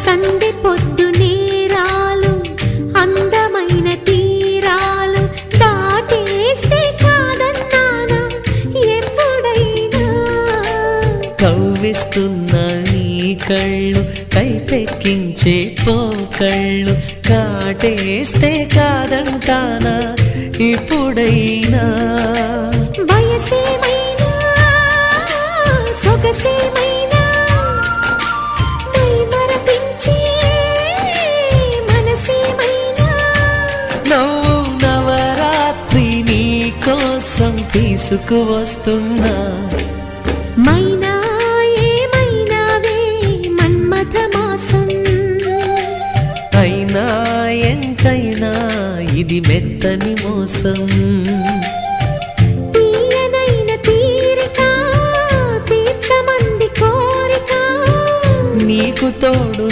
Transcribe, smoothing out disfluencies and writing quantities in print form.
సందె పొద్దు నేరాలు అందమైన తీరాలు దాటేస్తే కాదన్నానా ఎప్పుడైనా కవ్విస్తున్న నీ కళ్ళు కైపెక్కించే పోకళ్ళు కాటేస్తే కాదంటానా ఇప్పుడైనా వయసేమైనా సొగసేమైనా మైమరపించే మనసేమైనా నవ్వు నవరాత్రి నీ కోసం తీసుకువస్తున్నా మైనా ఏమైనావే మన్మథ మాసం అయినా ఎంతైనా ఇది మెత్తని మోసం